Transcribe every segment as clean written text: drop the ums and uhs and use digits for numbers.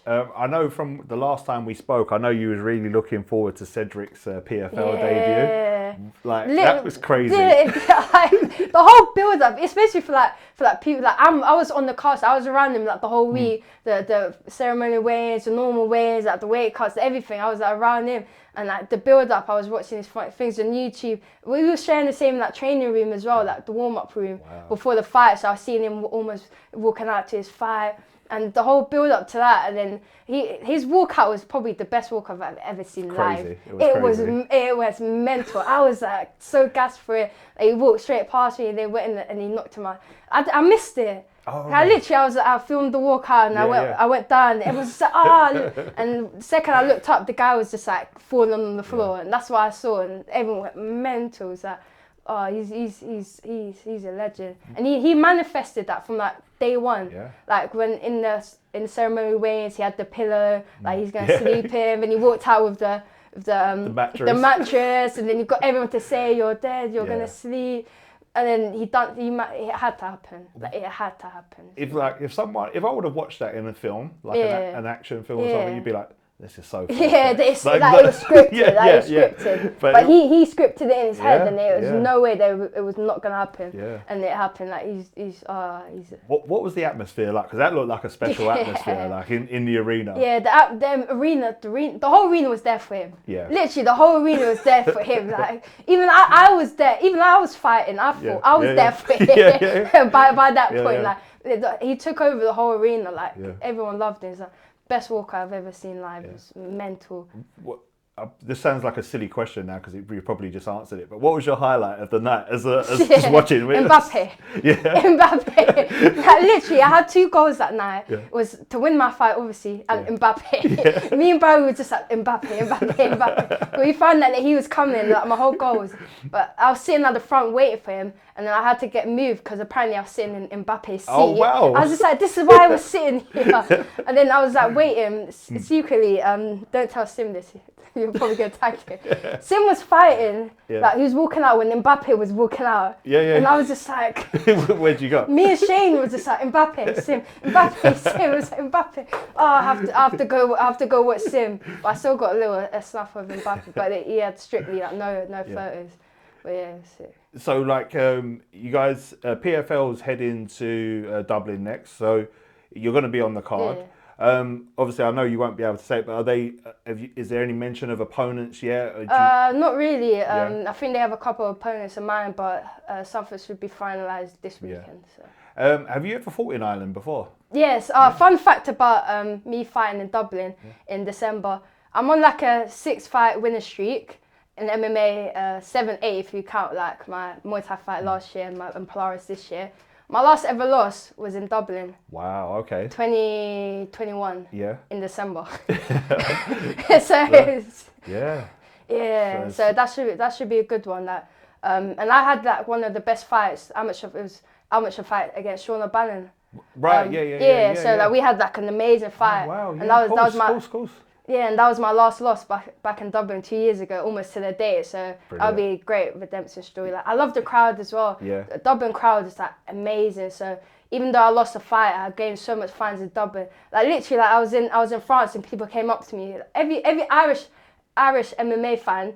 I know from the last time we spoke, I know you was really looking forward to Cedric's PFL debut. Like that was crazy. The whole build up, especially for people like I was on the cast, I was around him like the whole week, the ceremony weigh-ins, the normal weigh-ins, like the weight cuts, everything. I was like around him, and like the build up, I was watching his things on YouTube. We were sharing the same like training room as well, like the warm up room before the fight. So I was seeing him almost walking out to his fight. And the whole build up to that, and then his walkout was probably the best walkout I've ever seen live. It was mental. I was like so gassed for it. Like, he walked straight past me, and they went in and he knocked him out. I missed it. I filmed the walkout, and I went down. It was just like and the second I looked up, the guy was just like falling on the floor, and that's what I saw, and everyone went mental. It was like, oh, he's a legend, and he manifested that from like day one. Like when in the ceremony weigh-ins, he had the pillow, like he's gonna sleep in, and he walked out with the mattress, and then you got everyone to say you're dead, you're gonna sleep, and then it had to happen. Like it had to happen. If I would have watched that in a film, like an action film or something, you'd be like, this is so funny. Yeah, it was scripted. But he scripted it in his head, and there was no way it was not going to happen. And it happened. Like he's. What was the atmosphere like? Because that looked like a special atmosphere, like in the arena. Yeah, the arena, the whole arena was there for him. Yeah. Literally, the whole arena was there for him. Like even I was there. Even I was fighting. I thought I was there for him. By that point, like he took over the whole arena. Like everyone loved him. So, best walker I've ever seen live. It was mental. This sounds like a silly question now because you probably just answered it. But what was your highlight of the night as just watching? Mbappe. Mbappe. Like, literally, I had 2 goals that night. It was to win my fight, obviously, and Mbappe. Me and Barry were just like Mbappe. But we found that he was coming, like my whole goal was. But I was sitting at the front waiting for him, and then I had to get moved because apparently I was sitting in Mbappe's seat. Oh wow! I was just like, this is why I was sitting here. And then I was like waiting secretly. Don't tell Sim this. You're probably going to tag him. Sim was fighting, like he was walking out when Mbappe was walking out. And I was just like... Where'd you go? Me and Shane was just like, Mbappe, Sim. Was like, Mbappe. Oh, I have to go watch Sim. But I still got a snuff of Mbappe, but he had strictly like no photos. But yeah, it was sick. So like you guys, PFL's heading to Dublin next, so you're going to be on the card. Obviously, I know you won't be able to say it, but is there any mention of opponents yet? Not really. I think they have a couple of opponents in mind, but something should be finalised this weekend. So. Have you ever fought in Ireland before? Yes. Fun fact about me fighting in Dublin in December. I'm on like a 6-fight winner streak in MMA, 7-8 if you count like my Muay Thai fight last year and Polaris this year. My last ever loss was in Dublin. Wow, okay. 2021. In December. So that should be a good one. That and I had like one of the best fights. Amateur fight against Sean O'Bannon. Right. So like we had like an amazing fight. Oh, wow. And that was my course. Yeah, and that was my last loss back in Dublin 2 years ago, almost to the day. So that'll be a great redemption story. Like I love the crowd as well. The Dublin crowd is like amazing. So even though I lost the fight, I gained so much fans in Dublin. Like literally, like I was in France and people came up to me. Every Irish MMA fan,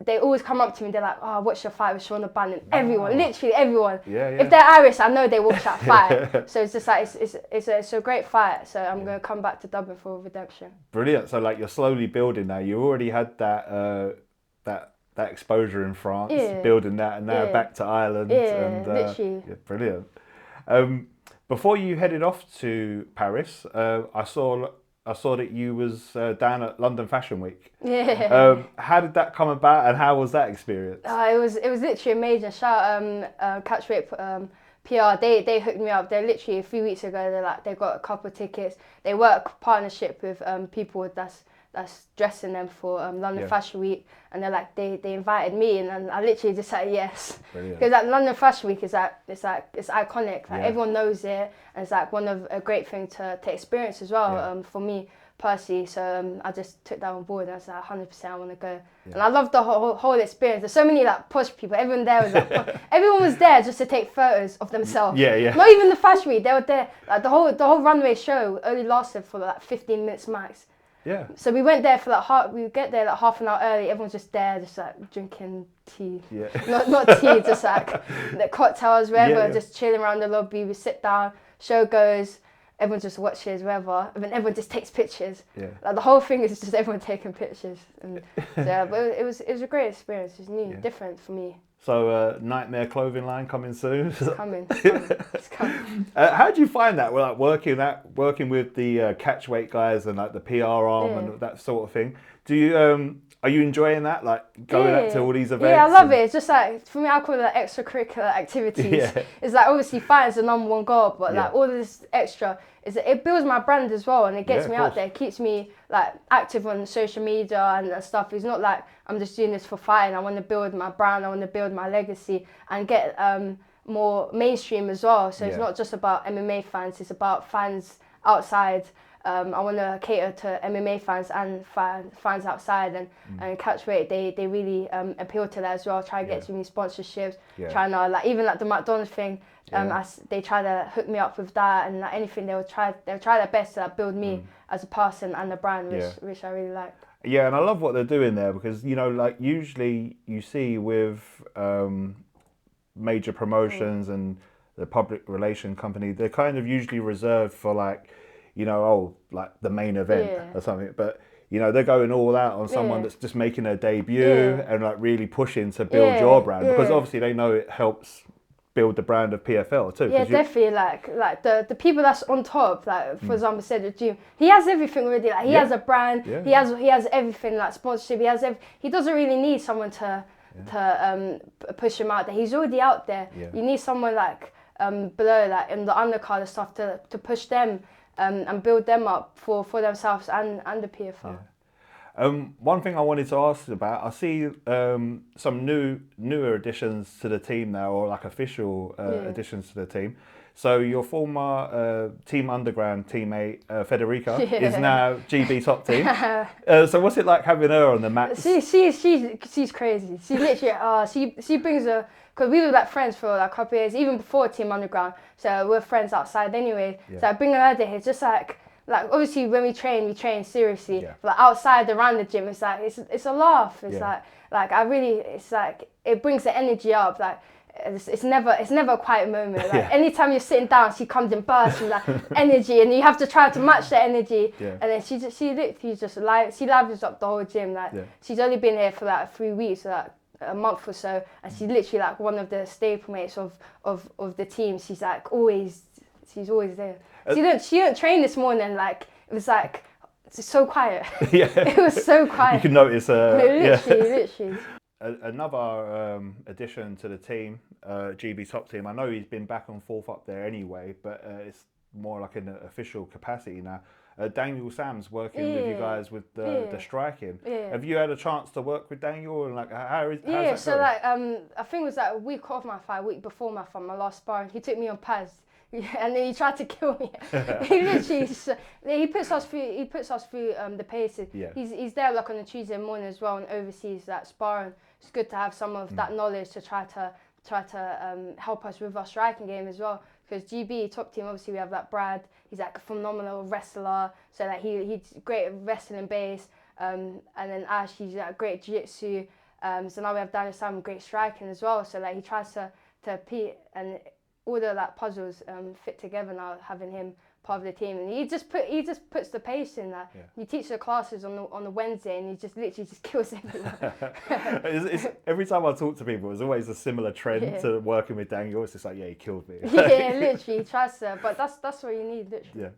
they always come up to me. They're like, "Oh, what's your fight with Sean O'Bannon?" Everyone, literally everyone. If they're Irish, I know they watch that fight. So it's just like it's a great fight. So I'm gonna come back to Dublin for redemption. Brilliant. So like you're slowly building now. You already had that exposure in France, building that, and now back to Ireland. Literally. Brilliant. Before you headed off to Paris, I saw that you was down at London Fashion Week. How did that come about, and how was that experience? It was literally amazing. Shout Catchweight PR. They hooked me up. They literally a few weeks ago. They got a couple of tickets. They work partnership with people that's that's dressing them for London Fashion Week, and they're like they invited me, and then I literally just said yes, because like London Fashion Week is like it's iconic, like everyone knows it, and it's like one of a great thing to experience as well for me personally. So I just took that on board. I was like 100% I want to go, and I loved the whole experience. There's so many like posh people. Everyone there was like everyone was there just to take photos of themselves. Not even the Fashion Week. They were there like the whole runway show only lasted for like 15 minutes max. Yeah. So we went there for like we get there like half an hour early. Everyone's just there, just like drinking tea. Yeah. Not tea, just like the cocktails, wherever, just chilling around the lobby. We sit down, show goes, everyone just watches, wherever, and then everyone just takes pictures. Yeah. Like the whole thing is just everyone taking pictures. And so, but it was a great experience. It was new, different for me. So Nightmare clothing line coming soon. It's coming. It's coming. How do you find that? Well, like working with the Catchweight guys and like the PR arm and that sort of thing. Do you are you enjoying that? Like going out to all these events? Yeah, I love it. It's just like for me, I call it like extracurricular activities. It's like obviously fighting's the number one goal, but like all this extra it builds my brand as well, and it gets me out there. It keeps me like active on social media and stuff. It's not like I'm just doing this for fighting. I want to build my brand. I want to build my legacy and get more mainstream as well. So it's not just about MMA fans. It's about fans outside. I want to cater to MMA fans and fans outside, and Catchweight they really appeal to that as well. Try to get too many sponsorships. Trying to like even like the McDonald's thing. They try to hook me up with that, and like anything they'll try their best to like, build me as a person and the brand, which I really like. Yeah, and I love what they're doing there, because you know, like usually you see with major promotions and the public relation company, they're kind of usually reserved for like, you know, like the main event or something, but you know, they're going all out on someone that's just making their debut and like really pushing to build your brand, because obviously they know it helps build the brand of PFL too. Yeah, definitely. Like the people that's on top, like for example, Cedric Doumbe, he has everything already. Like he has a brand, he has everything, like sponsorship. He doesn't really need someone to push him out there. He's already out there. You need someone like below, like in the undercard and stuff, to push them and build them up for themselves and the PFL. One thing I wanted to ask about, I see some newer additions to the team now, or like official additions to the team. So your former Team Underground teammate Federica is now GB top team. So what's it like having her on the mat? She's crazy. She literally she brings her, because we were like friends for like a couple of years, even before Team Underground. So we're friends outside anyway. So bringing her there, it's just like obviously when we train seriously. But like outside around the gym, it's like it's a laugh. It's like I really, it's like it brings the energy up. Like it's never a quiet moment. Like anytime you're sitting down, she comes in bursts with like energy, and you have to try to match the energy. And then she literally just she livens up the whole gym. Like she's only been here for like 3 weeks, so like a month or so, and she's literally like one of the staple mates of the team. She's like she's always there. She didn't train this morning. Like it was like it's so quiet. It was so quiet. You can notice. Literally. Another addition to the team, GB top team. I know he's been back and forth up there anyway, but it's more like in an official capacity now. Daniel Sam's working with you guys with the striking. Have you had a chance to work with Daniel, and like how's that so going? Like I think it was like a week off my fight, a week before my fight, my last sparring. He took me on pads. And then he tried to kill me. He literally, he puts us through the paces. He's there like on a Tuesday morning as well, and oversees that sparring. It's good to have some of that knowledge to try to help us with our striking game as well. Because GB top team, obviously we have that Brad. He's like a phenomenal wrestler, so like he's great at wrestling base. And then Ash, he's like great jiu-jitsu. So now we have Daniel Sam, great striking as well. So like he tries to compete, and all the like puzzles fit together now, having him part of the team, and he just puts the pace in that. You teach the classes on the Wednesday, and he just literally just kills everyone. Every time I talk to people, there's always a similar trend to working with Daniel. It's just like, he killed me. Literally, he tries to, but that's what you need, literally.